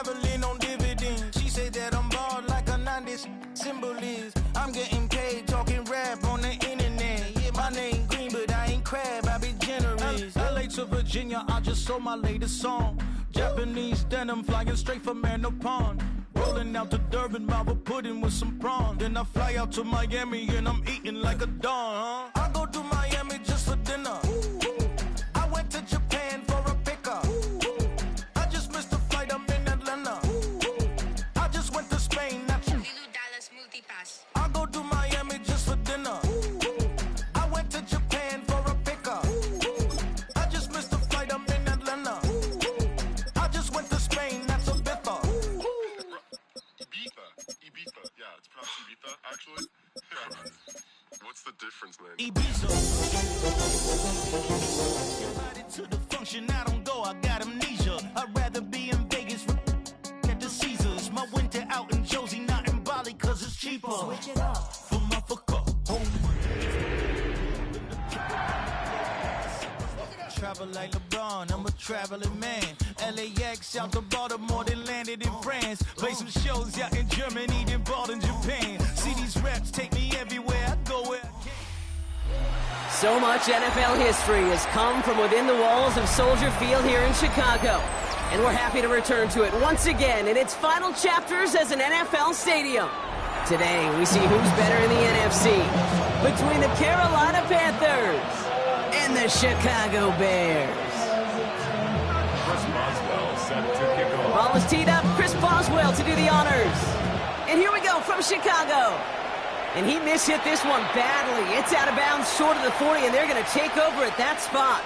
traveling on dividends. She say that I'm bald like a 90s symbol is. I'm getting paid talking rap on the internet. Yeah, my name green, but I ain't crab, I be generous. LA to Virginia, I just sold my latest song. Japanese denim flying straight from Manapon. Rolling out to Durban, Marble pudding with some prawn. Then I fly out to Miami and I'm eating like a don, huh? I go to Miami just for dinner. I went to Japan for a pickup. I just missed a flight, I'm in Atlanta. I just went to Spain, not you. I go to Miami just for dinner. I went to Japan for a pickup. I just missed a flight, I'm in Atlanta. I just went to Spain, that's a Ibiza. Ibiza. Yeah, it's pronounced Ibiza, actually. What's the difference, man? Ibiza. Invited to the function, I don't go, I got amnesia. I'd rather be in Vegas at the Caesars. My winter out in Josie, not in Bali, cause it's cheaper. Switch it up. For my fucker. Travel like LeBron, I'm a traveling man. LAX out to Baltimore, then landed in France. Play some shows out in Germany, then bought in Japan. See these reps take me everywhere, I go where I can. So much NFL history has come from within the walls of Soldier Field here in Chicago. And we're happy to return to it once again in its final chapters as an NFL stadium. Today, we see who's better in the NFC between the Carolina Panthers and the Chicago Bears. Chris Boswell set to kick off. Ball is teed up. Chris Boswell to do the honors. And here we go from Chicago. And he mishit this one badly. It's out of bounds short of the 40, and they're going to take over at that spot.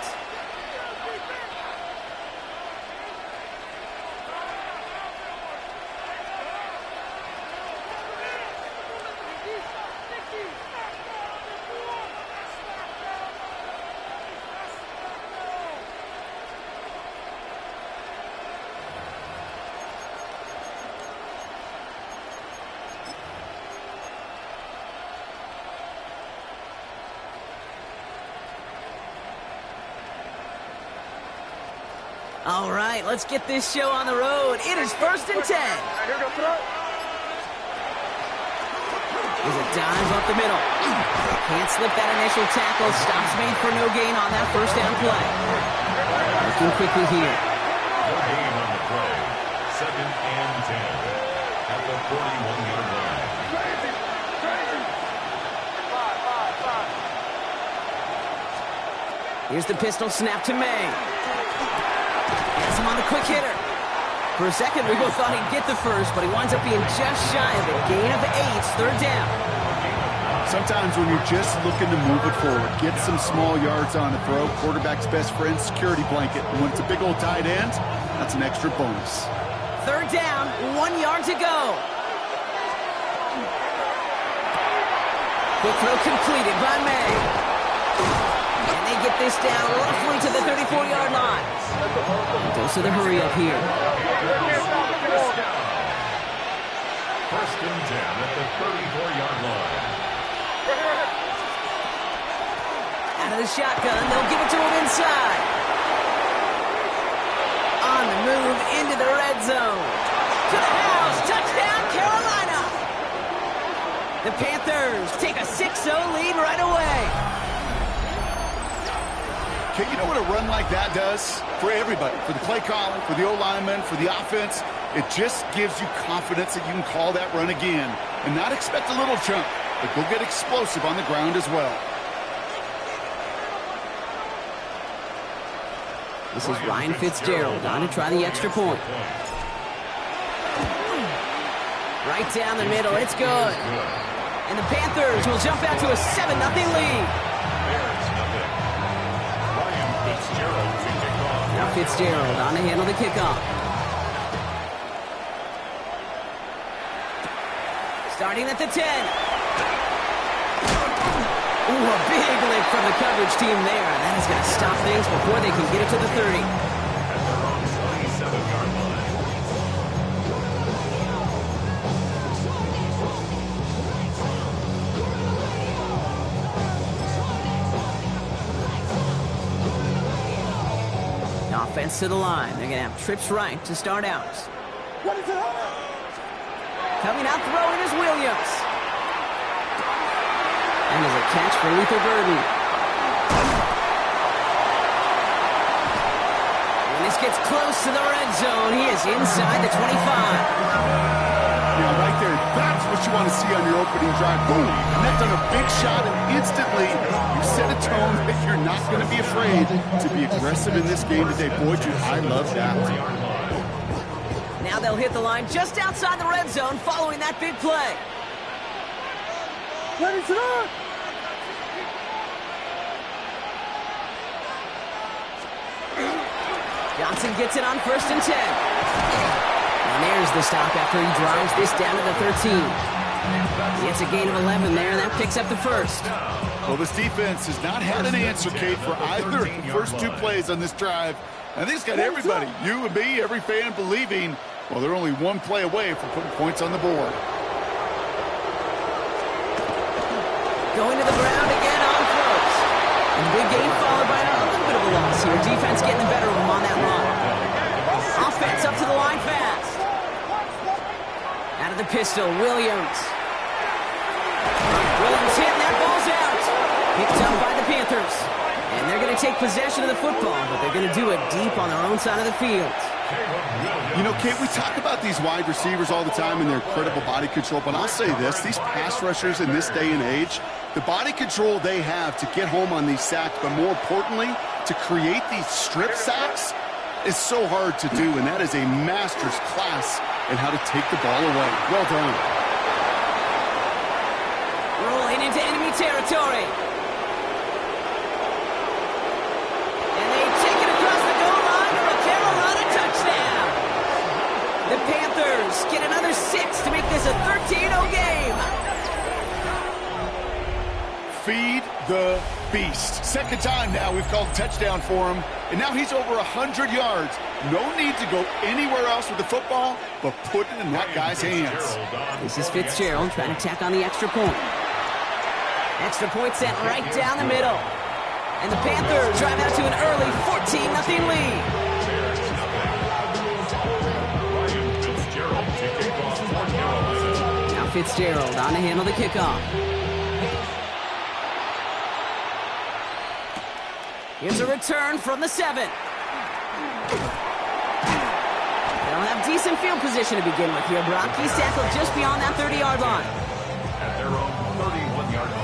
All right, let's get this show on the road. It is 1st and 10. There's a dive up the middle. Can't slip that initial tackle. Stops made for no gain on that first down play. Looking quickly here. No gain on the play. 2nd and 10 at the 41-yard line. Here's the pistol snap to May. Has him on the quick hitter. For a second, we both thought he'd get the first, but he winds up being just shy of it. Gain of 8, 3rd down. Sometimes when you're just looking to move it forward, get some small yards on the throw. Quarterback's best friend, security blanket. And when it's a big old tight end, that's an extra bonus. 3rd down, 1 yard to go. Quick throw completed by May. And they get this down roughly to the 34-yard line. Goes to the hurry up here. 1st and 10 at the 34-yard line. Out of the shotgun, they'll give it to him inside. On the move into the red zone. To the house, touchdown Carolina. The Panthers take a 6-0 lead right away. Okay, you know what a run like that does? For everybody, for the play caller, for the O-lineman, for the offense, it just gives you confidence that you can call that run again and not expect a little chunk, but go get explosive on the ground as well. This is Ryan Fitzgerald on to try the extra point. Right down the middle, it's good. And the Panthers will jump out to a 7-0 lead. Now Fitzgerald on to handle the kickoff. Starting at the 10. Ooh, a big lick from the coverage team there. That is going to stop things before they can get it to the 30. At their own 27-yard line. Offense to the line. They're going to have trips right to start out. Coming out throwing is Williams. And there's a catch for Luther Burden. When this gets close to the red zone, he is inside the 25. Yeah, right there. That's what you want to see on your opening drive. Boom! Connect on a big shot, and instantly you set a tone that you're not going to be afraid to be aggressive in this game today. Boy, I love that. Now they'll hit the line just outside the red zone following that big play. Johnson gets it on 1st and 10. And there's the stop after he drives this down to the 13. It's a gain of 11 there, and that picks up the first. Well, this defense has not had an answer, Kate, for either of the first 2 plays on this drive. I think it's got everybody, you and me, every fan believing, well, they're only 1 play away from putting points on the board. Going to the ground again on first. And big gain followed by a little bit of a loss here. Defense getting the better of them on that run. Offense up to the line fast. Out of the pistol, Williams. Williams hit, and that ball's out. Picked up by the Panthers. And they're going to take possession of the football, but they're going to do it deep on their own side of the field. You know, Kate, we talk about these wide receivers all the time and their incredible body control, but I'll say this, these pass rushers in this day and age, the body control they have to get home on these sacks, but more importantly, to create these strip sacks is so hard to do, and that is a master's class in how to take the ball away. Well done. Rolling into enemy territory. And they take it across the goal line for a Carolina touchdown. The Panthers get another 6 to make this a 13-0 game. Feed the beast. Second time now we've called touchdown for him, and now he's over 100 yards. No need to go anywhere else with the football, but put it in that guy's hands. This is Fitzgerald trying to tack on the extra point. Extra point sent right down the middle. And the Panthers drive out to an early 14-0 lead. Now Fitzgerald on to handle the kickoff. Here's a return from the 7. They'll have decent field position to begin with here, Brock. He's tackled just beyond that 30-yard line. At their own 31-yard line.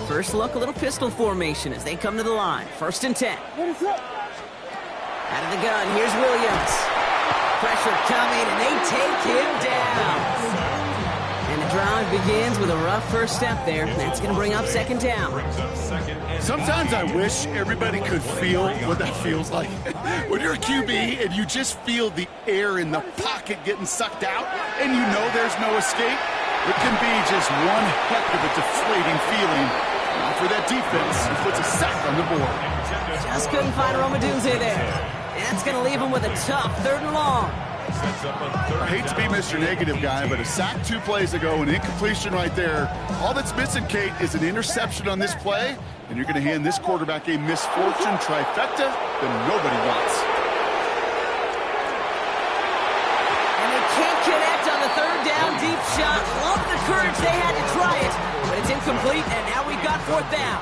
First look, a little pistol formation as they come to the line. 1st and 10. Out of the gun, here's Williams. Pressure coming, and they take him down. And the drive begins with a rough first step there. That's going to bring up 2nd down. Sometimes I wish everybody could feel what that feels like. When you're a QB and you just feel the air in the pocket getting sucked out, and you know there's no escape, it can be just one heck of a deflating feeling. Now for that defense, who puts a sack on the board. Just couldn't find Romadunze there. That's going to leave him with a tough 3rd and long. I hate to be Mr. Negative guy, but a sack 2 plays ago, an incompletion right there. All that's missing, Kate, is an interception on this play, and you're going to hand this quarterback a misfortune trifecta that nobody wants. And they can't connect on the 3rd down deep shot. Love the courage they had to try it, but it's incomplete, and now we've got 4th down.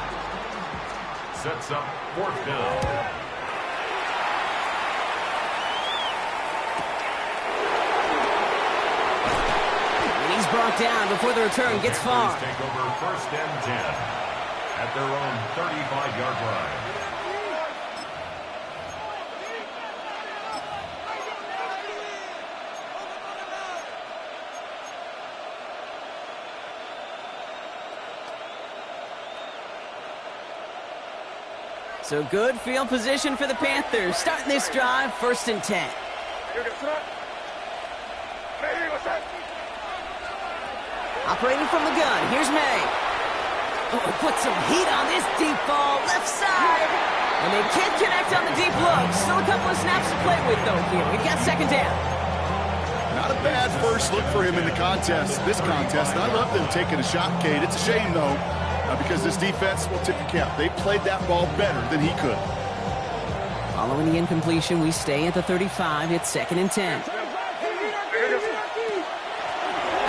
Sets up 4th down. Brought down before the return gets far. Take over 1st and 10 at their own 35-yard line. So good field position for the Panthers. Starting this drive, 1st and 10. Operating from the gun, here's May. Oh, put some heat on this deep ball, left side. And they can't connect on the deep look. Still a couple of snaps to play with, though, here. We've got 2nd down. Not a bad first look for him in the contest, this contest. And I love them taking a shot, Kate. It's a shame, though. Because this defense will tip your cap. They played that ball better than he could. Following the incompletion, we stay at the 35. It's 2nd and 10.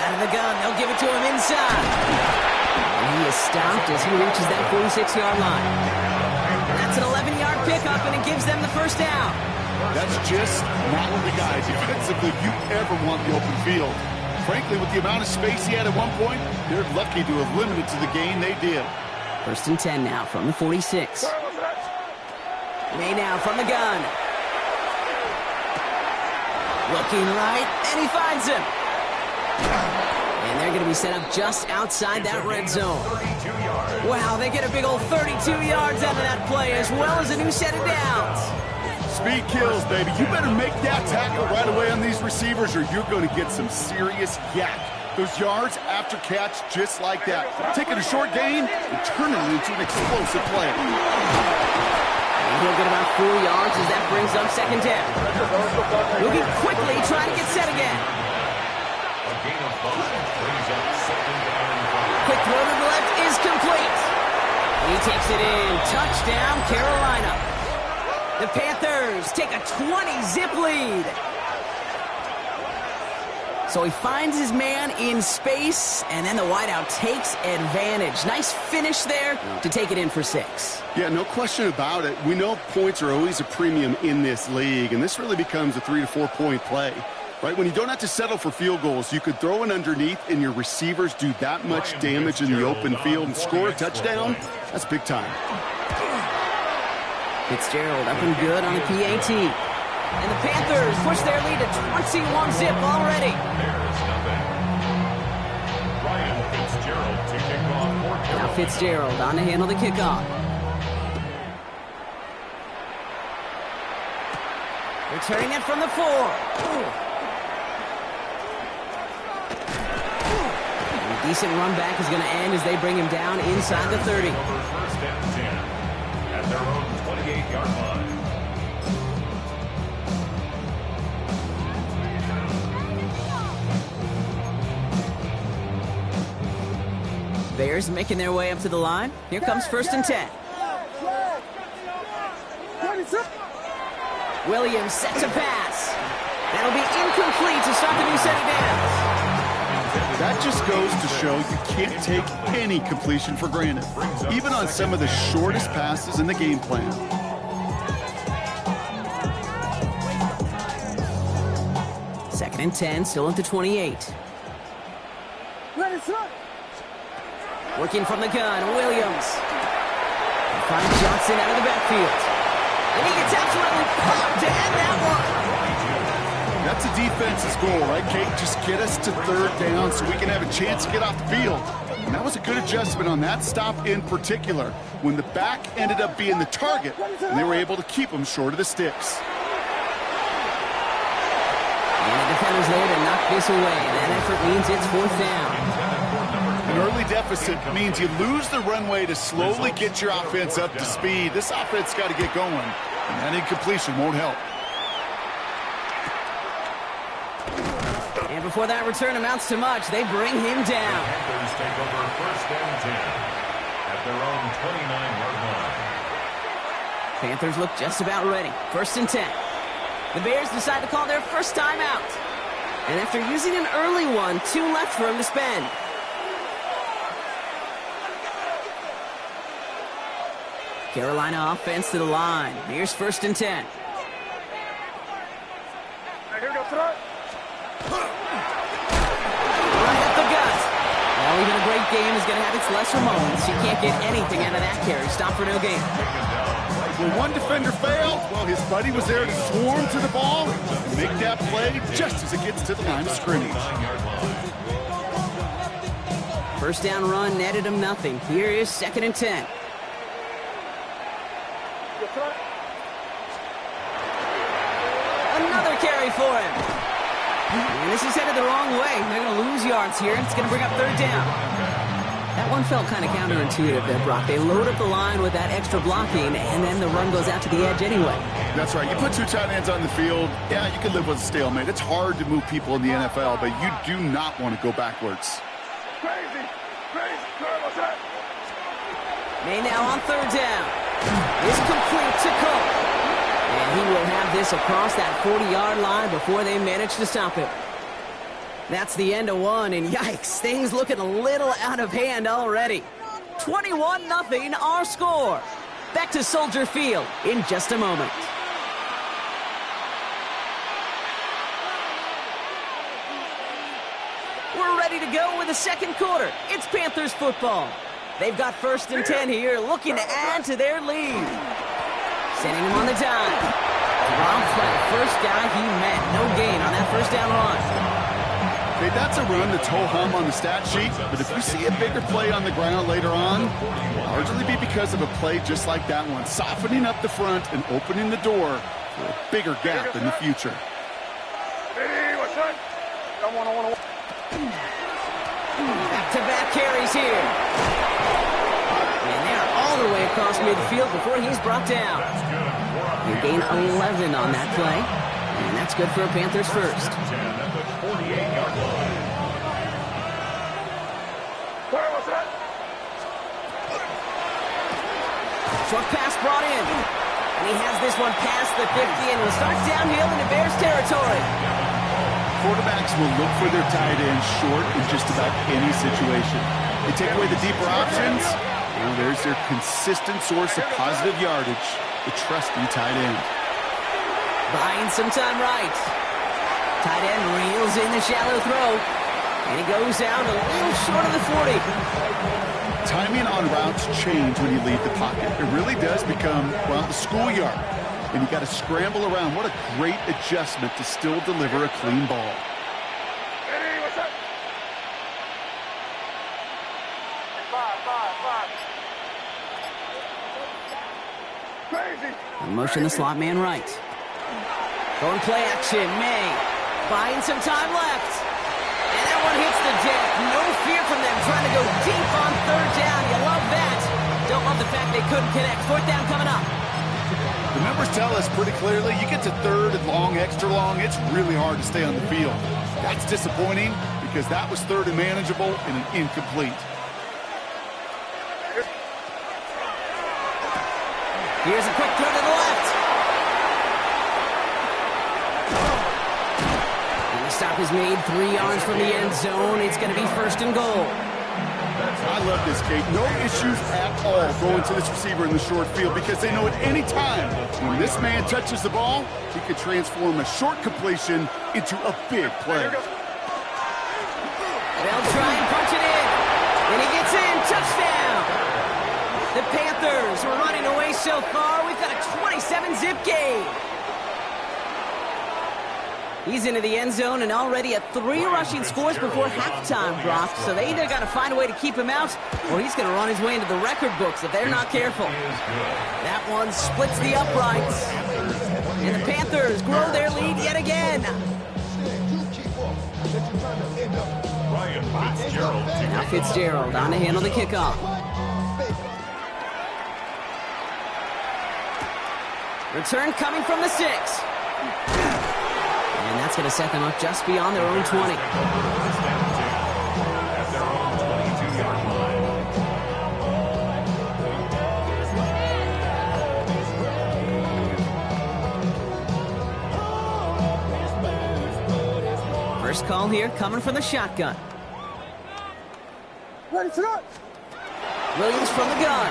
Out of the gun, they'll give it to him inside. And he is stopped as he reaches that 46-yard line. That's an 11-yard pickup, and it gives them the first down. That's just not the guy defensively you ever want the open field. Frankly, with the amount of space he had at one point, they're lucky to have limited to the gain they did. 1st and 10 now from the 46. May now from the gun. Looking right, and he finds him. And they're going to be set up just outside that red zone. Wow, they get a big old 32 yards out of that play, as well as a new set of downs. Speed kills, baby. You better make that tackle right away on these receivers or you're going to get some serious yak. Those yards after catch just like that. Taking a short gain and turning it into an explosive play. And he'll get about 4 yards as that brings up 2nd down. Moving quickly, trying to get set again. A gain of 5 brings up 2nd down and 5. Quick throw to the left is complete. He takes it in. Touchdown, Carolina. The Panthers take a 20-zip lead. So he finds his man in space, and then the wideout takes advantage. Nice finish there to take it in for 6. Yeah, no question about it. We know points are always a premium in this league, and this really becomes a 3 to 4 point play. Right, when you don't have to settle for field goals, you could throw it underneath and your receivers do that much damage in the open field and score a touchdown. That's big time. Fitzgerald up and good on the PAT. And the Panthers push their lead to 21-zip already. There's nothing. Ryan Fitzgerald to kick off for Carolina. Now Fitzgerald on to handle the kickoff. Returning it from the 4. A decent run back is going to end as they bring him down inside the 30. 1st and 10 at their own 28-yard line. Bears making their way up to the line. Here comes 1st and 10. Williams set to pass. That'll be incomplete to start the new set of downs. That just goes to show you can't take any completion for granted, even on some of the shortest passes in the game plan. Second and 10, still at the 28. Working from the gun, Williams. Finds Johnson out of the backfield. And he gets absolutely pumped to end that one. That's a defense's goal, right, Kate? Just get us to 3rd down so we can have a chance to get off the field. And that was a good adjustment on that stop in particular, when the back ended up being the target, and they were able to keep him short of the sticks. And the defender's there to knock this away. That effort means it's 4th down. An early deficit means you lose the runway to slowly get your offense up to speed. This offense got to get going, and that incompletion won't help. And before that return amounts to much, they bring him down. Panthers take over 1st and 10 at their own 29-yard line. Panthers look just about ready. 1st and 10. The Bears decide to call their first timeout. And after using an early one, 2 left for him to spend. Carolina offense to the line. Here's 1st and 10. Right up the gut. Well, even a great game is going to have its lesser moments. You can't get anything out of that carry. Stop for no gain. When one defender failed, well, his buddy was there to swarm to the ball and make that play just as it gets to the line of scrimmage. 1st down run netted him nothing. Here is 2nd and 10. Another carry for him. And this is headed the wrong way. They're going to lose yards here. It's going to bring up 3rd down. That one felt kind of counterintuitive there, Brock. They load up the line with that extra blocking, and then the run goes out to the edge anyway. That's right. You put 2 tight ends on the field, yeah, you can live with a stalemate. It's hard to move people in the NFL, but you do not want to go backwards. They now on third down. Is complete to Cook. And he will have this across that 40-yard line before they manage to stop him. That's the end of one, and yikes, things looking a little out of hand already. 21-0 our score. Back to Soldier Field in just a moment. We're ready to go with the second quarter. It's Panthers football. They've got 1st and 10 here, looking to add to their lead. Sending him on the dime. Drops by the first guy he met. No gain on that first down run. Okay, that's a run that's ho-hum on the stat sheet, but if you see a bigger play on the ground later on, it'll largely be because of a play just like that one, softening up the front and opening the door for a bigger gap in the future. Back-to-back carries here. And they're all the way across midfield before he's brought down. He gained 11 on that play, and that's good for a Panthers first. Short pass brought in. And he has this one past the 50 and will start downhill into Bears territory. Quarterbacks will look for their tight end short in just about any situation. They take away the deeper options. Well, there's their consistent source of positive yardage, the trusty tight end. Buying some time right. Tight end reels in the shallow throw. And he goes out a little short of the 40. Timing on routes change when you leave the pocket. It really does become, well, the schoolyard. And you got to scramble around. What a great adjustment to still deliver a clean ball. Motion the slot man right. Going play action, May. Buying some time left. And that one hits the deck. No fear from them trying to go deep on third down. You love that. Don't love the fact they couldn't connect. Fourth down coming up. The numbers tell us pretty clearly, you get to third and long, extra long, it's really hard to stay on the field. That's disappointing because that was third and manageable and an incomplete. Here's a quick throw to the left. And the stop is made 3 yards from the end zone. It's going to be 1st and goal. I love this, Kate. No issues at all going to this receiver in the short field because they know at any time when this man touches the ball, he could transform a short completion into a big play. They'll try and punch it in. And he gets in. Touchdown. The Panthers were running away so far. We've got a 27-zip game. He's into the end zone and already at 3 rushing scores before halftime drops. So they either got to find a way to keep him out or he's going to run his way into the record books if they're not careful. That one splits the uprights. And the Panthers grow their lead yet again. Now Fitzgerald on to handle the kickoff. Return coming from the 6. And that's going to set them up just beyond their own 20. At their own 22-yard line. First call here coming from the shotgun. Williams from the gun.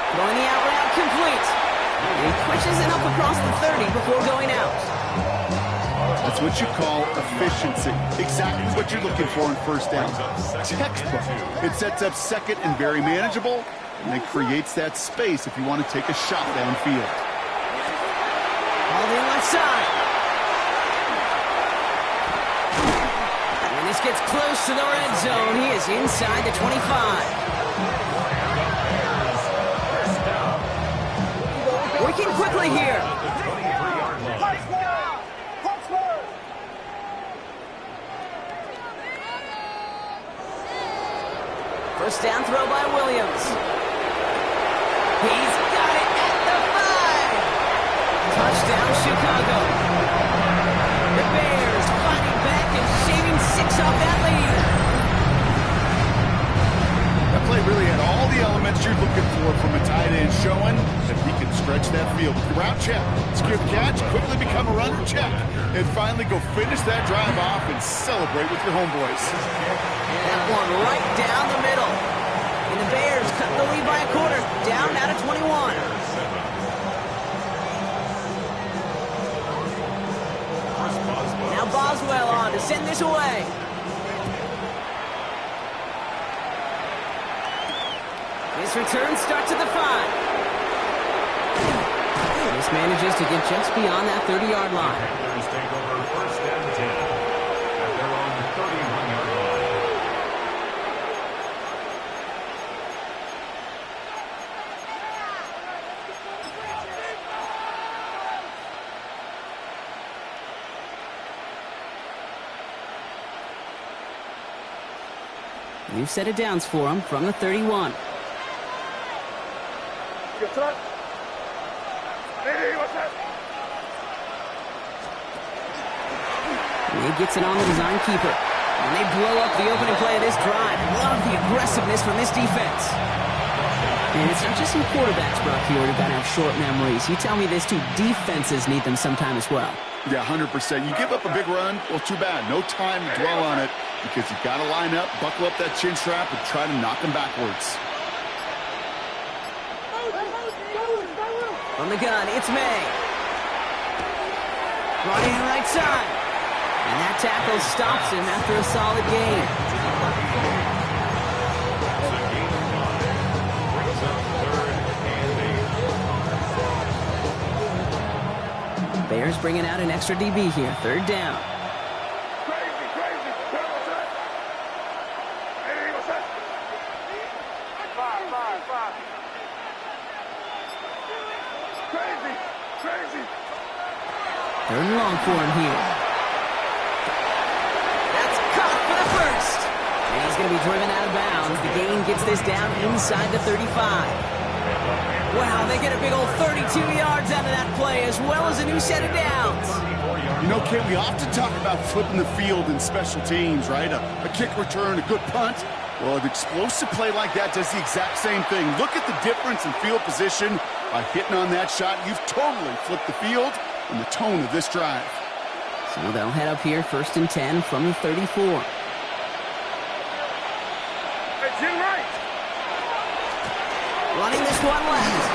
Throwing the out route complete. He pushes it up across the 30 before going out. That's what you call efficiency. Exactly what you're looking for in first down. Textbook. It sets up second and very manageable, and it creates that space if you want to take a shot downfield. All the left side. When this gets close to the red zone, he is inside the 25. Working quickly here. First down throw by Williams. He's got it at the 5. Touchdown, Chicago. The Bears fighting back and shaving 6 off that lead. The play really had all the elements you're looking for from a tight end, showing that he can stretch that field. With the route check, secure the catch, quickly become a runner check, and finally go finish that drive off and celebrate with your homeboys. That one right down the middle. And the Bears cut the lead by a quarter, down now to 21. Now Boswell on to send this away. This return starts at the 5. This manages to get just beyond that 30-yard line. Bears take over first and 10 at their own 31-yard line. New set of downs for him from the 31. He gets it on the design keeper. And they blow up the opening play of this drive. Love the aggressiveness from this defense. And it's not just some quarterbacks, Brock, here who gotta have short memories. You tell me this too, defenses need them sometime as well. Yeah, 100%. You give up a big run, well, too bad. No time to dwell on it because you've got to line up, buckle up that chin strap, and try to knock them backwards. From the gun, it's May. Running right side. And that tackle stops him after a solid gain. Bears bringing out an extra DB here. Third down. Third and long for him here. That's caught for the first. And he's going to be driven out of bounds. The gain gets this down inside the 35. Wow, they get a big old 32 yards out of that play, as well as a new set of downs. You know, Kate, we often talk about flipping the field in special teams, right? A kick return, a good punt. Well, an explosive play like that does the exact same thing. Look at the difference in field position. By hitting on that shot, you've totally flipped the field and the tone of this drive. So they'll head up here, first and 10 from the 34. Running this one left.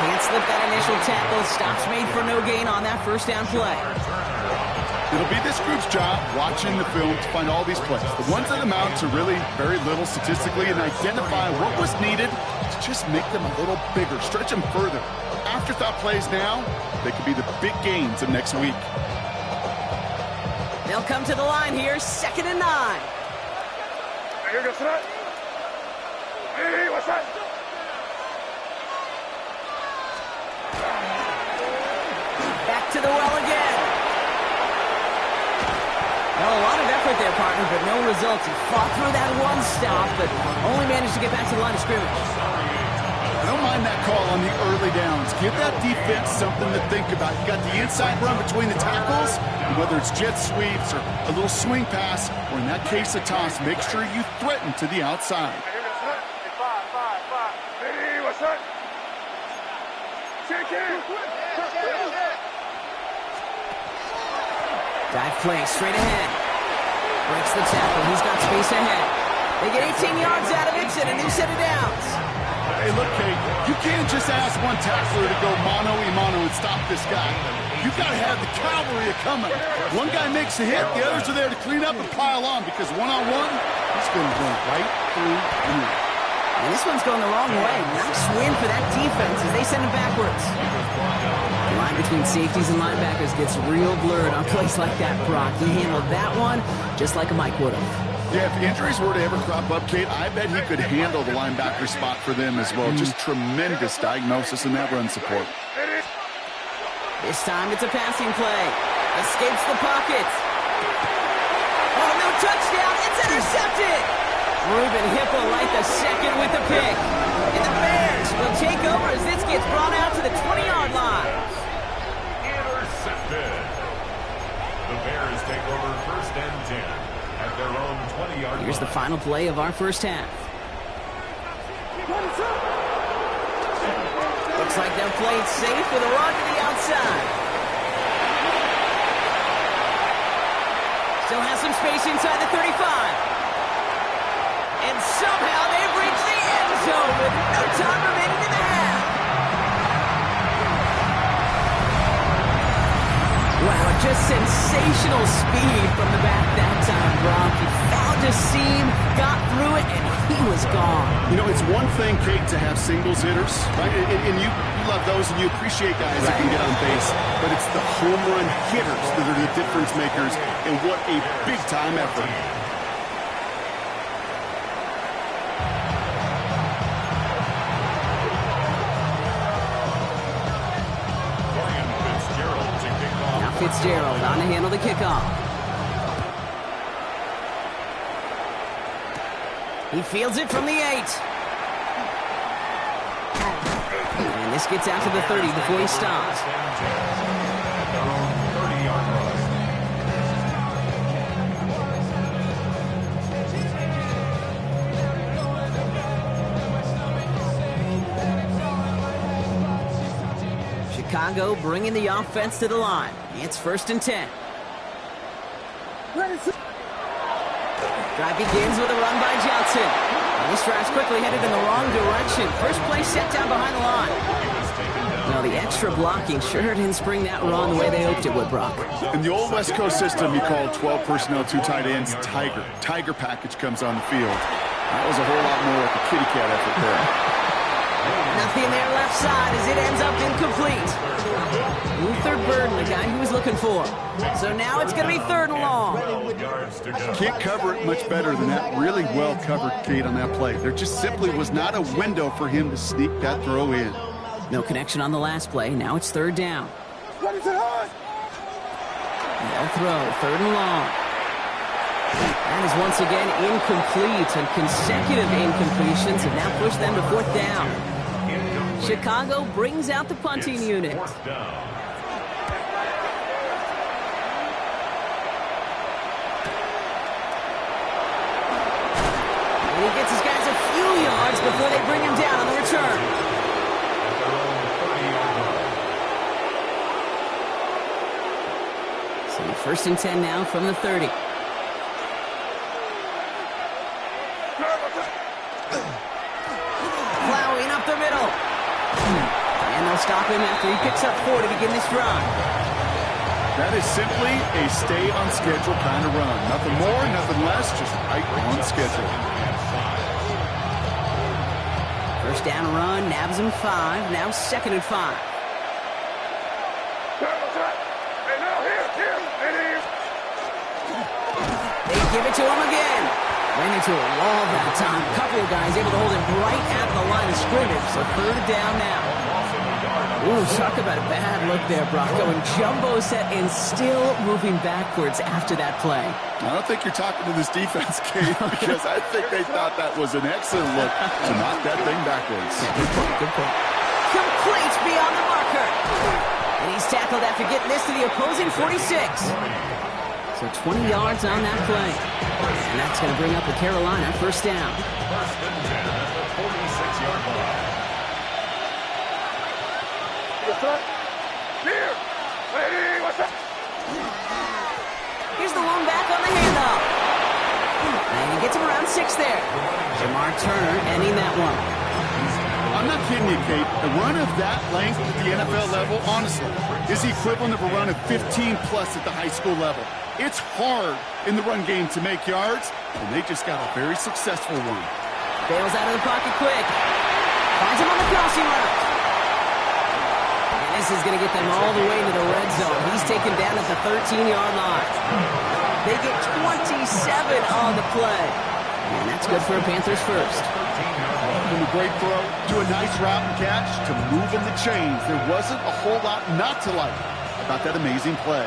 Can't slip that initial tackle. Stops made for no gain on that first down play. It'll be this group's job watching the film to find all these plays. The ones that amount to really very little statistically and identify what was needed to just make them a little bigger, stretch them further. Afterthought plays now, they could be the big gains of next week. They'll come to the line here, 2nd and 9. Back to the well again. Well, a lot of effort there, partner, but no results. He fought through that one stop, but only managed to get back to the line of scrimmage. I don't mind that call on the early downs. Give that defense something to think about. You got the inside run between the tackles, and whether it's jet sweeps or a little swing pass, or in that case a toss, make sure you threaten to the outside. Dive play straight ahead. Breaks the tackle. He's got space ahead. They get 18 yards out of it and a new set of downs. Hey, look, Kate, you can't just ask one tackler to go mano-a-mano and stop this guy. You've got to have the cavalry coming. One guy makes a hit, the others are there to clean up and pile on, because one-on-one, he's going to run right through you. And this one's going the wrong way. Nice win for that defense as they send him backwards. The line between safeties and linebackers gets real blurred on plays like that, Brock. He handled that one just like a Mike would have. Yeah, if injuries were to ever crop up, Kate, I bet he could handle the linebacker spot for them as well. Just tremendous diagnosis in that run support. This time it's a passing play. Escapes the pocket. Oh, no touchdown. It's intercepted. Ruben Hippolyte the second with the pick. And the Bears will take over as this gets brought out to the 20-yard line. Intercepted. The Bears take over first and 10 at their own 20-yard line. Here's the final play of our first half. Looks like they're playing safe with a run to the outside. Still has some space inside the 35. And somehow they've reached the end zone with no time remaining in the half. Wow, just sensational speed from the back that time, Brock. He found a seam, got through it, and he was gone. You know, it's one thing, Kate, to have singles hitters, right? And you love those, and you appreciate guys that can get on base. But it's the home run hitters that are the difference makers, and what a big-time effort. Fitzgerald on to handle the kickoff. He fields it from the 8. And this gets out to the 30 before he stops. Chicago bringing the offense to the line. It's 1st and 10. Drive begins with a run by Johnson. And this drive's quickly headed in the wrong direction. First play set down behind the line. Well, the extra blocking sure didn't spring that run the way they hoped it would, Brock. In the old West Coast system, you called 12 personnel, 2 tight ends, Tiger. Tiger package comes on the field. That was a whole lot more like a kitty cat effort there. Nothing there left side as it ends up incomplete. Luther Burden, the guy he was looking for. So now it's going to be 3rd and long. Can't cover it much better than that. Really well covered, Kate, on that play. There just simply was not a window for him to sneak that throw in. No connection on the last play. Now it's 3rd down. No throw. 3rd and long. That is once again incomplete, and consecutive incompletions have now pushed them to 4th down. Chicago brings out the punting unit. And he gets his guys a few yards before they bring him down on the return. So 1st and 10 now from the 30. Plowing up the middle. And they'll stop him after he picks up 4 to begin this drive. That is simply a stay-on-schedule kind of run. Nothing more, nothing less, just right on schedule. 1st down run, nabs him 5. Now 2nd and 5. They give it to him again. Ran into a wall that time. A couple of guys able to hold him right at the line of scrimmage. So 3rd down now. Ooh, talk about a bad look there, Brock. Going jumbo set and still moving backwards after that play. I don't think you're talking to this defense, Kate, because I think they thought that was an excellent look to knock that thing backwards. Yeah, good point, good point. Complete beyond the marker. And he's tackled after getting this to the opposing 46. So 20 yards on that play. And that's going to bring up the Carolina 1st down. 1st and 10 at the 46-yard line. Here's the lone back on the handoff. And he gets him around 6 there. Jamar Turner ending that one. I'm not kidding you, Kate. A run of that length at the NFL level, honestly, is the equivalent of a run of 15-plus at the high school level. It's hard in the run game to make yards, and they just got a very successful one. Bails out of the pocket quick. Finds him on the crossing route. And this is going to get them all the way to the red zone. He's taken down at the 13-yard line. They get 27 on the play. And that's good for a Panthers 1st. From a great throw to a nice route and catch to moving the chains. There wasn't a whole lot not to like about that amazing play.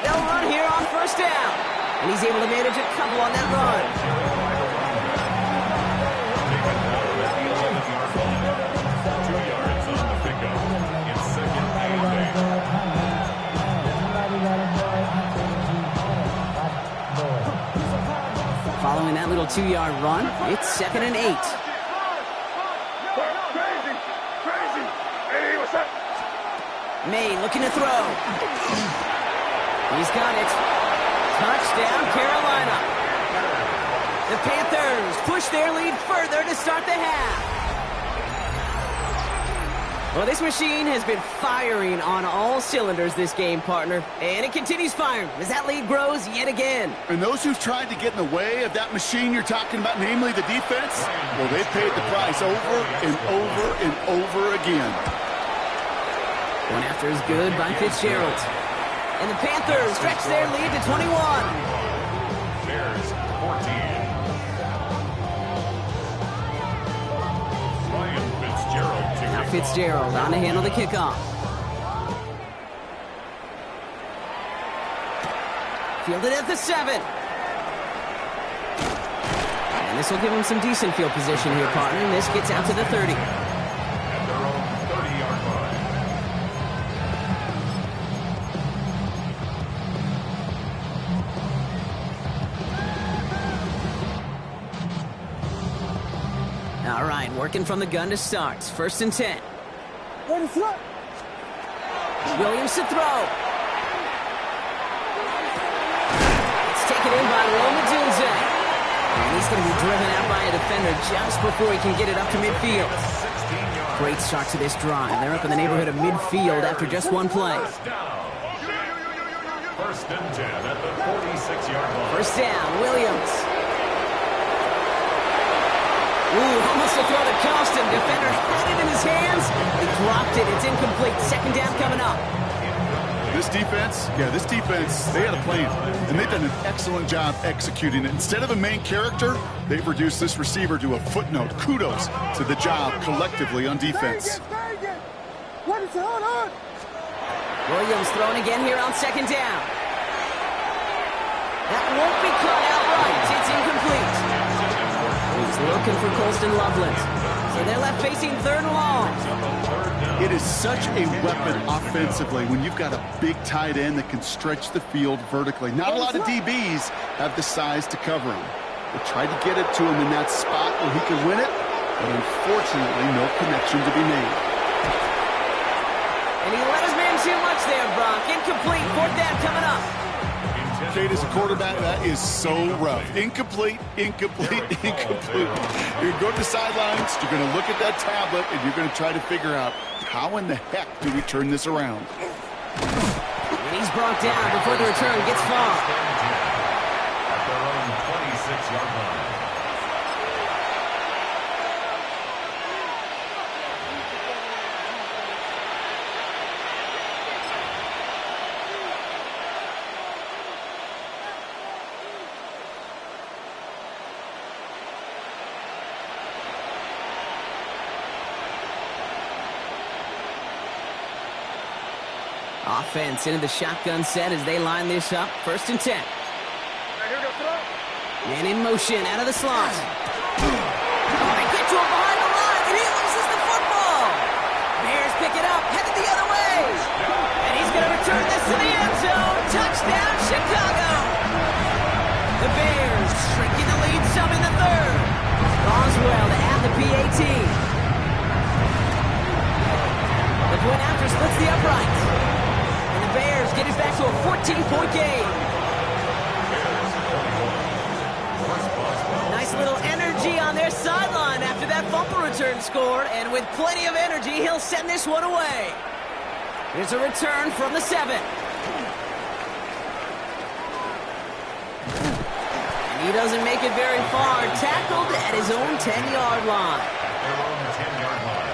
They'll run here on 1st down. And he's able to manage a couple on that run. Following that little 2-yard run, it's 2nd and 8. May looking to throw. He's got it. Touchdown, Carolina. The Panthers push their lead further to start the half. Well, this machine has been firing on all cylinders this game, partner. And it continues firing as that lead grows yet again. And those who've tried to get in the way of that machine you're talking about, namely the defense, well, they've paid the price over and over and over again. One after is good by Fitzgerald. And the Panthers stretch their lead to 21. Bears 14. Ryan Fitzgerald to Now Fitzgerald on to handle the kickoff. Fielded at the 7. And this will give him some decent field position here, partner. And this gets out to the 30. at their own 30-yard line. All right, working from the gun to start. 1st and 10. Williams to throw. It's taken in by Roma Dunze. And he's going to be driven out by a defender just before he can get it up to midfield. Great start to this drive. They're up in the neighborhood of midfield after just one play. First down. 1st and 10 at the 46-yard line. 1st down, Williams. Ooh, almost to throw the Costin. Defender had it in his hands. He dropped it. It's incomplete. 2nd down coming up. This defense, they had a plan, and they've done an excellent job executing it. Instead of a main character, they've reduced this receiver to a footnote. Kudos to the job collectively on defense. Williams throwing again here on 2nd down. That won't be caught outright. It's incomplete. He's looking for Colston Loveland. So they're left facing 3rd and long. It is such a weapon offensively when you've got a big tight end that can stretch the field vertically. Not a lot of DBs have the size to cover him. They tried to get it to him in that spot where he could win it, but unfortunately no connection to be made. And he let his man too much there, Brock. Incomplete. 4th down coming up. Kate, as a quarterback, that is so rough. Incomplete, incomplete, incomplete. You're going to go to the sidelines, you're going to look at that tablet, and you're going to try to figure out how in the heck do we turn this around. And he's brought down before the return gets far. At their own 26-yard line. Offense into the shotgun set as they line this up. 1st and 10. Man in motion out of the slot. Oh, they get to him behind the line, and he loses the football. Bears pick it up, headed the other way. And he's going to return this to the end zone. Touchdown, Chicago. The Bears shrinking the lead some in the 3rd. Boswell to add the PAT. The point after splits the uprights. Bears get it back to a 14-point game. Nice little energy on their sideline after that fumble return scored, and with plenty of energy, he'll send this one away. Here's a return from the 7. And he doesn't make it very far. Tackled at his own 10-yard line. Their own 10-yard line.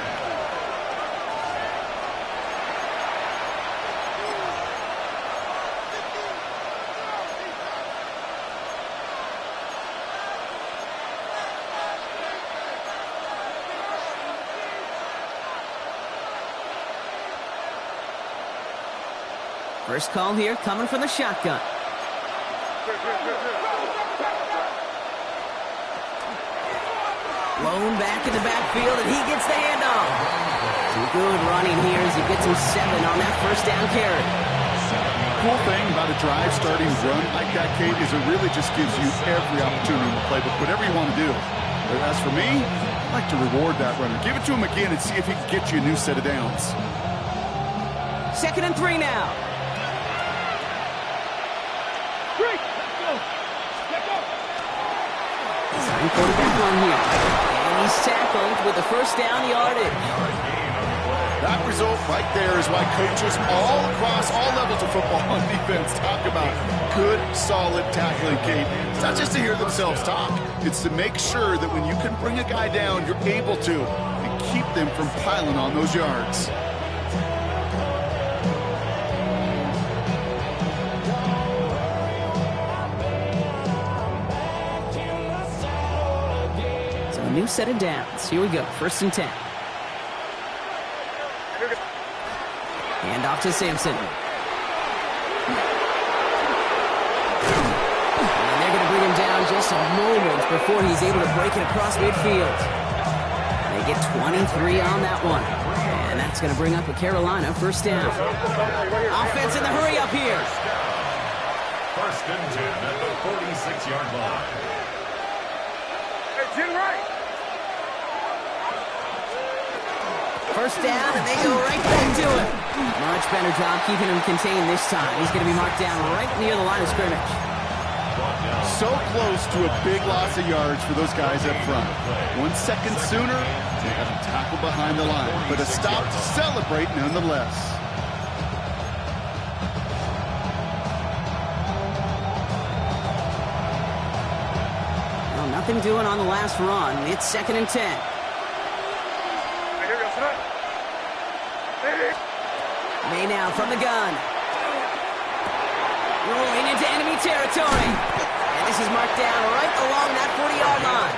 First call here coming from the shotgun. Blown back in the backfield, and he gets the handoff. Some good running here as he gets him 7 on that 1st down carry. cool thing about a drive starting run like that, Kate, is it really just gives you every opportunity in the playbook, whatever you want to do. But as for me, I'd like to reward that runner. Give it to him again and see if he can get you a new set of downs. 2nd and 3 now. Sign quarterback run here. And he's tackled with the first down yardage. That result right there is why coaches all across all levels of football on defense talk about good, solid tackling, Kate. It's not just to hear themselves talk. It's to make sure that when you can bring a guy down, you're able to and keep them from piling on those yards. So a new set of downs. Here we go. 1st and 10. Hand off to Sampson. And they're going to bring him down just a moment before he's able to break it across midfield. They get 23 on that one. And that's going to bring up a Carolina 1st down. Offense in the hurry up here. 1st and 10 at the 46-yard line. Hey, Jim Wright. 1st down, and they go right back to it. Much better job keeping him contained this time. He's going to be marked down right near the line of scrimmage. So close to a big loss of yards for those guys up front. 1 second sooner, they have a tackle behind the line, but a stop to celebrate nonetheless. Well, nothing doing on the last run. It's 2nd and 10. May now from the gun. Rolling into enemy territory. And this is marked down right along that 40-yard line.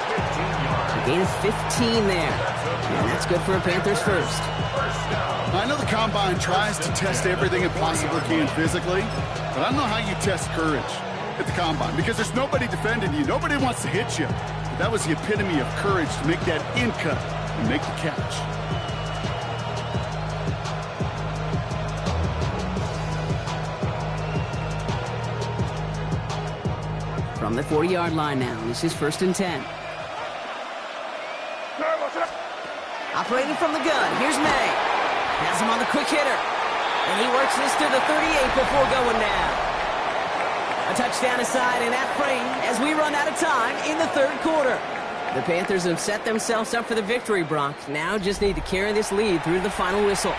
A gain of 15 there. And that's good for a Panthers 1st. I know the Combine tries to test everything it possibly can physically, but I don't know how you test courage at the Combine because there's nobody defending you. Nobody wants to hit you. But that was the epitome of courage to make that in cut and make the catch. From the 40-yard line now, this is 1st and 10. Operating from the gun, here's May. Has him on the quick hitter. And he works this to the 38 before going down. A touchdown aside in that frame as we run out of time in the 3rd quarter. The Panthers have set themselves up for the victory, Brock. Now just need to carry this lead through the final whistle.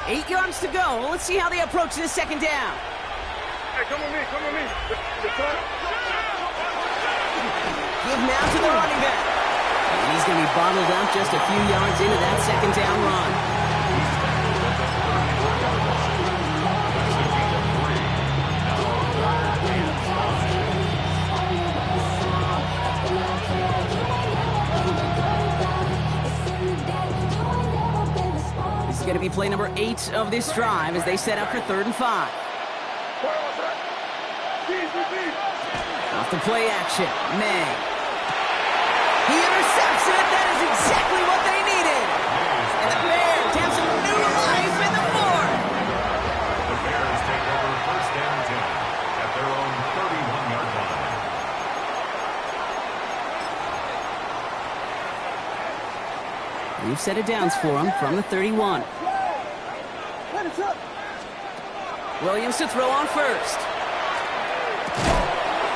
8 yards to go. Let's see how they approach this 2nd down. Hey, come with me, come with me. Give now to the running back. And he's going to be bottled up just a few yards into that 2nd down run. This is going to be play number 8 of this drive as they set up for 3rd and 5. Off the play action, May. He intercepts it. That is exactly what they needed. And the Bears have some new life in the 4th. The Bears take over 1st and 10 at their own 31-yard line. We've set it downs for him from the 31. Williams to throw on 1st.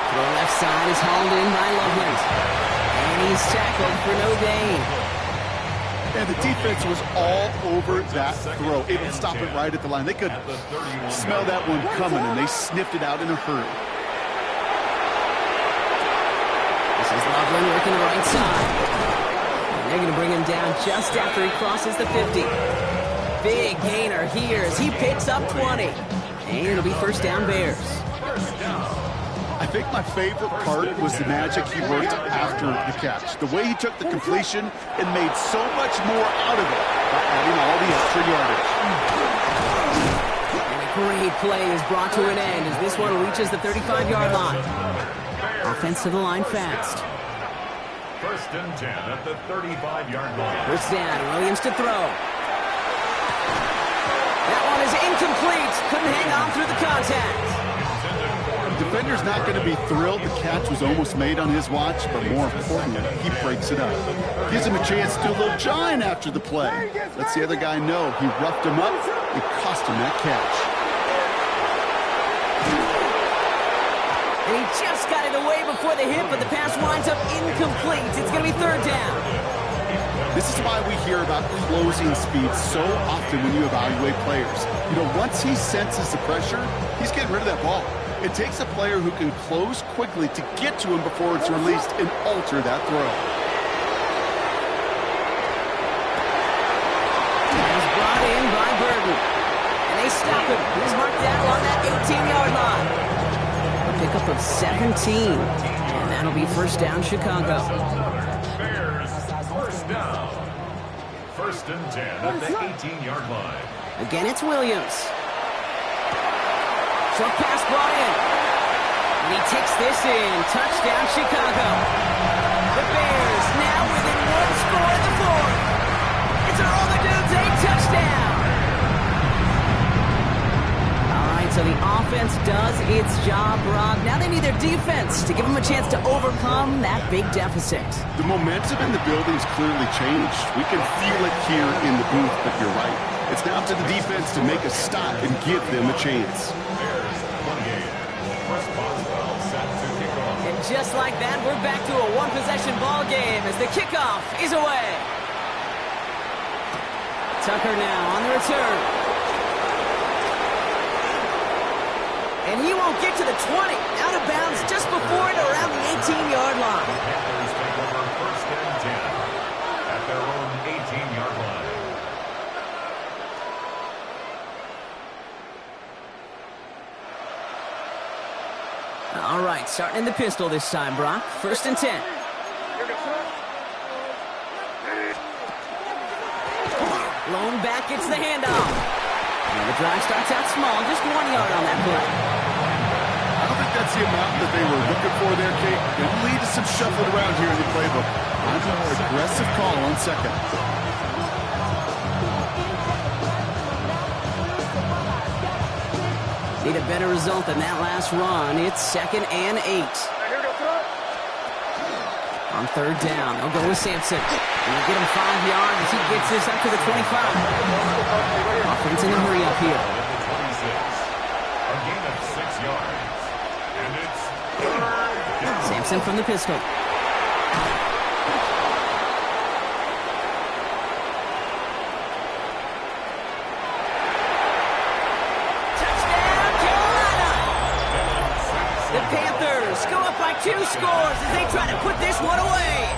The left side is hauled in by Loveland. And he's tackled for no gain. And the defense was all over that throw. Able to stop it right at the line. They could smell that one coming, and they sniffed it out in a hurry. This is Loveland working the right side. And they're going to bring him down just after he crosses the 50. Big gainer here as he picks up 20. And it'll be 1st down Bears. I think my favorite part was the magic he worked after the catch. The way he took the completion and made so much more out of it by adding all the extra yardage. And a great play is brought to an end as this one reaches the 35-yard line. Offense to the line fast. First and 10 at the 35-yard line. First down, Williams to throw. That one is incomplete. Couldn't hang on through the contact. The defender's not going to be thrilled the catch was almost made on his watch, but more importantly, he breaks it up. Gives him a chance to do a little giant after the play. Lets the other guy know he roughed him up. It cost him that catch. And he just got it away before the hit, but the pass winds up incomplete. It's going to be third down. This is why we hear about closing speed so often when you evaluate players. You know, once he senses the pressure, he's getting rid of that ball. It takes a player who can close quickly to get to him before it's released and alter that throw. He's brought in by Burton. And they stop him. He's marked down on that 18-yard line. A pickup of 17. And that'll be first down, Chicago. Bears, first down. First and 10 at the 18-yard line. Again, it's Williams. Short pass brought in. And he takes this in. Touchdown, Chicago. The Bears now within one score in the fourth. It's a roll the dudes, a touchdown. All right, so the offense does its job, Rob. Now they need their defense to give them a chance to overcome that big deficit. The momentum in the building's clearly changed. We can feel it here in the booth, but you're right. It's down to the defense to make a stop and give them a chance. And just like that, we're back to a one-possession ball game as the kickoff is away. Tucker now on the return. And he won't get to the 20. Out of bounds just before it around the 18-yard line. Panthers take over first and 10 at their own 18-yard line. All right, starting in the pistol this time, Brock. First and 10. Lone back gets the handoff. And the drive starts out small, just 1 yard on that play. I don't think that's the amount that they were looking for there, Kate. It'll lead to some shuffling around here in the playbook. I'm a more aggressive call on second. Need a better result than that last run. It's 2nd and 8. On third down, they'll go with Sampson. And they'll get him 5 yards as he gets this up to the 25. Offense in the hurry up here. A gain of 6 yards. And it's Sampson from the pistol. The Panthers go up by 2 scores as they try to put this one away.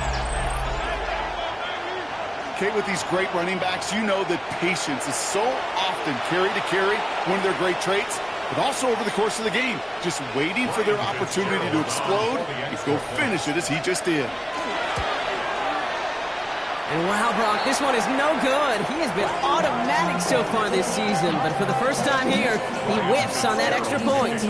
Kate, with these great running backs, you know that patience is so often carry to carry, one of their great traits, but also over the course of the game, just waiting for their opportunity to explode and go finish it as he just did. And wow, Brock, this one is no good. He has been automatic so far this season, but for the first time here, he whiffs on that extra point.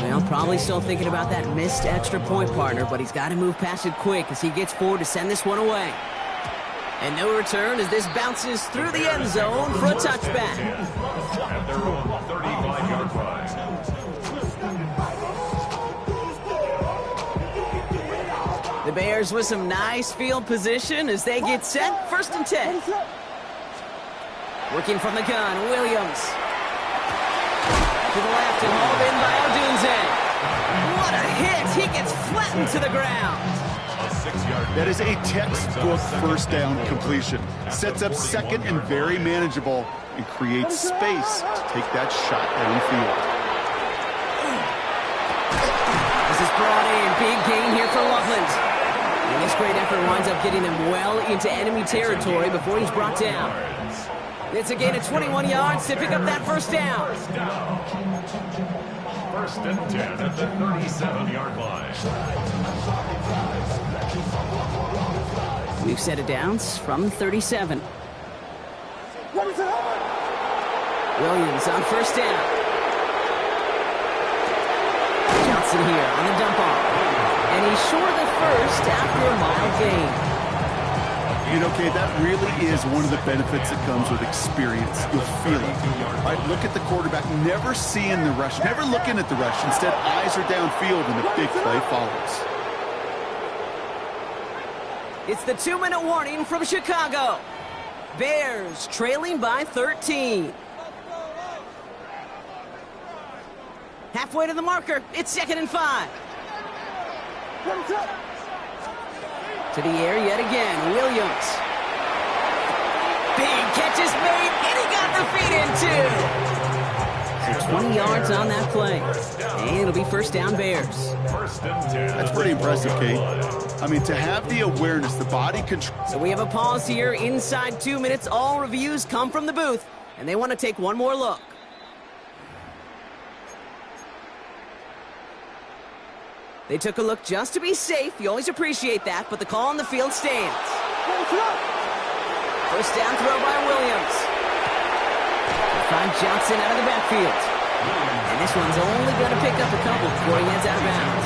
Well, probably still thinking about that missed extra point, partner, but he's got to move past it quick as he gets forward to send this one away. And no return as this bounces through the end zone for a touchback. at their own 35-yard line. The Bears with some nice field position as they get set. First and 10. Working from the gun, Williams. To the left and hauled in by Odunze. What a hit! He gets flattened to the ground. That is a textbook first down completion. Sets up second and very manageable and creates space to take that shot downfield. This is brought in. Big gain here for Loveland. And this great effort winds up getting them well into enemy territory before he's brought down. It's a gain of 21 yards to pick up that first down. First and 10 at the 37-yard line. We've set it downs from 37. Williams on first down. Johnson here on the dump off. And he's short of the first after a mild gain. You know, Kate, that really is one of the benefits that comes with experience. You'll feel it. Right? Look at the quarterback, never seeing the rush, never looking at the rush. Instead, eyes are downfield, and the big play follows. It's the 2-minute warning from Chicago. Bears trailing by 13. Halfway to the marker. It's 2nd and 5. To the air yet again. Williams. Big catch is made, and he got the feet in too. So 20 yards on that play. And it'll be first down Bears. That's pretty impressive, Kate. I mean, to have the awareness, the body control. So we have a pause here inside 2 minutes. All reviews come from the booth, and they want to take one more look. They took a look just to be safe. You always appreciate that, but the call on the field stands. First down throw by Williams. They find Johnson out of the backfield. And this one's only going to pick up a couple before he heads out of bounds.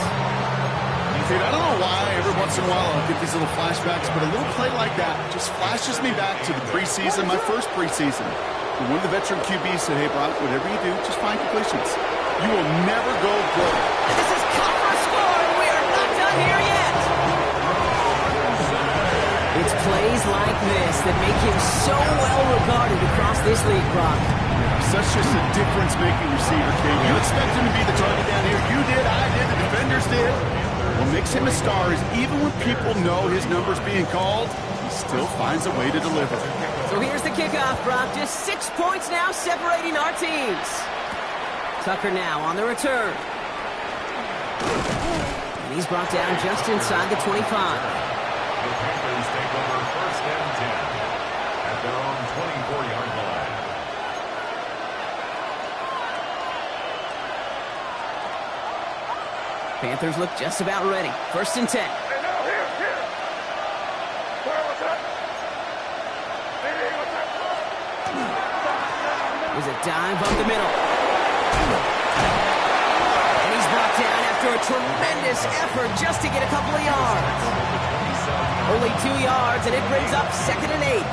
Dude, I don't know why every once in a while I'll get these little flashbacks, but a little play like that just flashes me back to the preseason, my first preseason. And one of the veteran QBs said, hey, Brock, whatever you do, just find completions. You will never go broke. And this is caught for a score, and we are not done here yet. It's plays like this that make him so well regarded across this league, Brock. Such just a difference-making receiver, Kate. You expect him to be the target down here. You did, I did, the defenders did. What makes him a star is even when people know his number's being called, he still finds a way to deliver. So here's the kickoff, Brock. Just 6 points now separating our teams. Tucker now on the return. And he's brought down just inside the 25. The Panthers take over first and 10 at their own 24-yard line. Panthers look just about ready. First and 10. Hey, no, here. What's up? Hey, what's up? There's a dive up the middle. And he's brought down after a tremendous effort just to get a couple of yards. Only 2 yards, and it brings up 2nd and 8.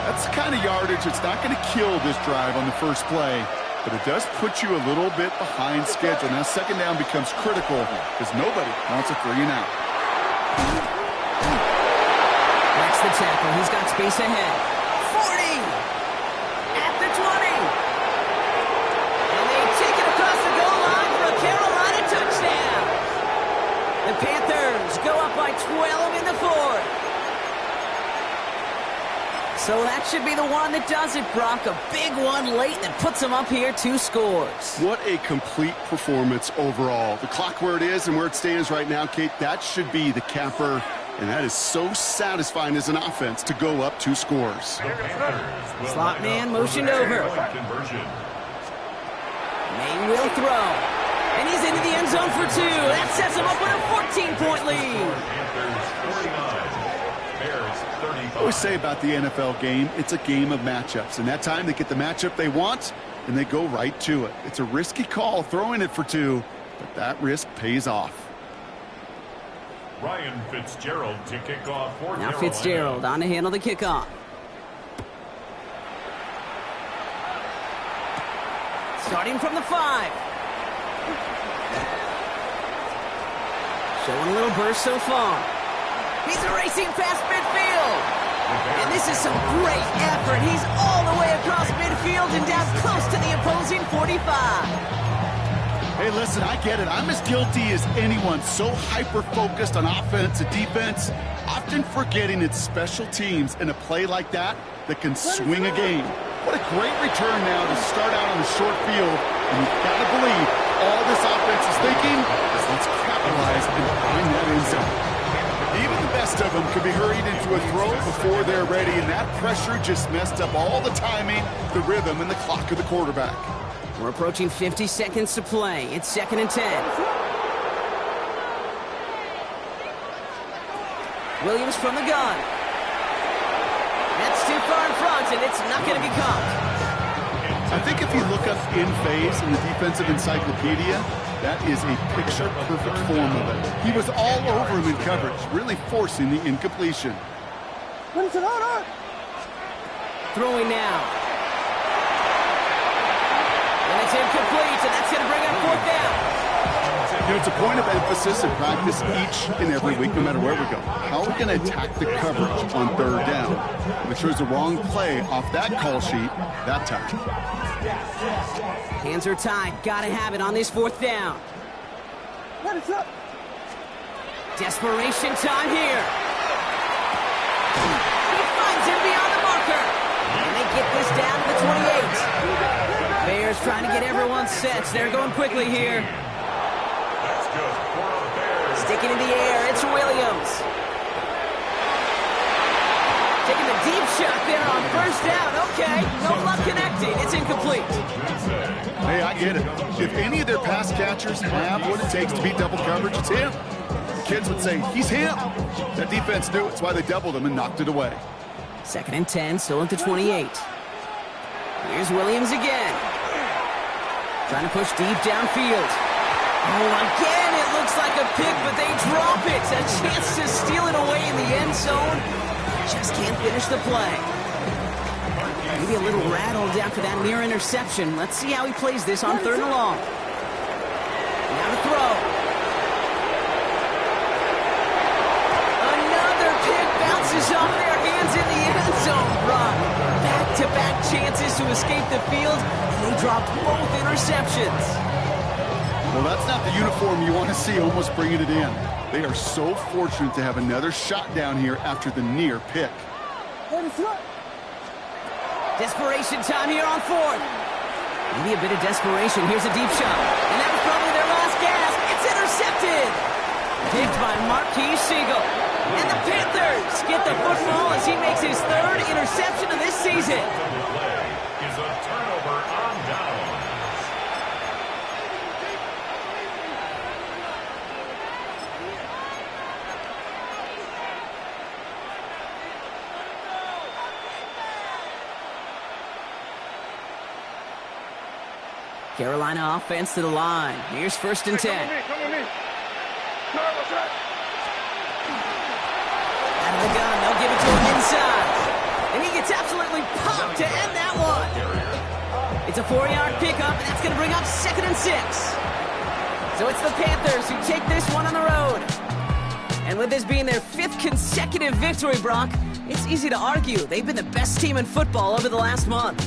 That's the kind of yardage that's not going to kill this drive on the first play, but it does put you a little bit behind schedule. Now, 2nd down becomes critical because nobody wants a 3 and out. That's the tackle. He's got space ahead. 40! At the 20! And they take it across the goal line for a Carolina touchdown. The Panthers go up by 12 in the 4th. So that should be the one that does it, Brock. A big one late that puts them up here 2 scores. What a complete performance overall. The clock where it is and where it stands right now, Kate, that should be the capper. And that is so satisfying as an offense to go up 2 scores. Slot man motioned over. May will throw. And he's into the end zone for 2. That sets him up with a 14-point lead. I always say about the NFL game, it's a game of matchups. And that time they get the matchup they want, and they go right to it. It's a risky call throwing it for 2, but that risk pays off. Ryan Fitzgerald to kick off for Now Carolina. Fitzgerald on to handle the kickoff. Starting from the 5. Showing a little burst so far. He's racing past midfield. And this is some great effort. He's all the way across midfield and down close to the opposing 45. Hey, listen, I get it. I'm as guilty as anyone. So hyper-focused on offense and defense, often forgetting it's special teams in a play like that can swing a game. What a great return now to start out on the short field. And you've got to believe all this offense is thinking is let's capitalize and find that end zone. Even the best of them could be hurried into a throw before they're ready, and that pressure just messed up all the timing, the rhythm, and the clock of the quarterback. We're approaching 50 seconds to play. It's 2nd and 10. Williams from the gun. That's too far in front, and it's not going to be caught. I think if you look up in phase in the defensive encyclopedia, that is a picture-perfect form of it. He was all over him in coverage, really forcing the incompletion. Throwing now. And it's incomplete, and that's going to bring up fourth down. You know, it's a point of emphasis in practice each and every week, no matter where we go. How are we going to attack the coverage on third down? We chose the wrong play off that call sheet that time. Hands are tied. Got to have it on this fourth down. Desperation time here. He finds him beyond the marker. And they get this down to the 28. Bears trying to get everyone set. They're going quickly here. Sticking in the air, it's Williams. Taking the deep shot there on first down. Okay, no luck connecting. It's incomplete. Hey, I get it. If any of their pass catchers have what it takes to beat double coverage, it's him. The kids would say, he's him. That defense knew it. That's why they doubled him and knocked it away. 2nd and 10, still at the 28. Here's Williams again. Trying to push deep downfield. Oh, again, it looks like a pick, but they drop it. A chance to steal it away in the end zone. Just can't finish the play. Maybe a little rattled after that near interception. Let's see how he plays this on 3rd and long. Now to throw. Another pick bounces off their hands in the end zone, Brock. Back-to-back chances to escape the field, and they dropped both interceptions. Well, that's not the uniform you want to see almost bringing it in. They are so fortunate to have another shot down here after the near pick. Desperation time here on 4th. Maybe a bit of desperation. Here's a deep shot. And that was probably their last gasp. It's intercepted. Picked by Marquise Siegel. And the Panthers get the football as he makes his 3rd interception of this season. Is a turnover on downs. Carolina offense to the line. Here's 1st and 10. Come with me. No, what's that? Out of the gun, they'll give it to him inside. And he gets absolutely pumped to end that one. It's a 4-yard pickup, and that's going to bring up 2nd and 6. So it's the Panthers who take this one on the road. And with this being their 5th consecutive victory, Brock, it's easy to argue they've been the best team in football over the last month.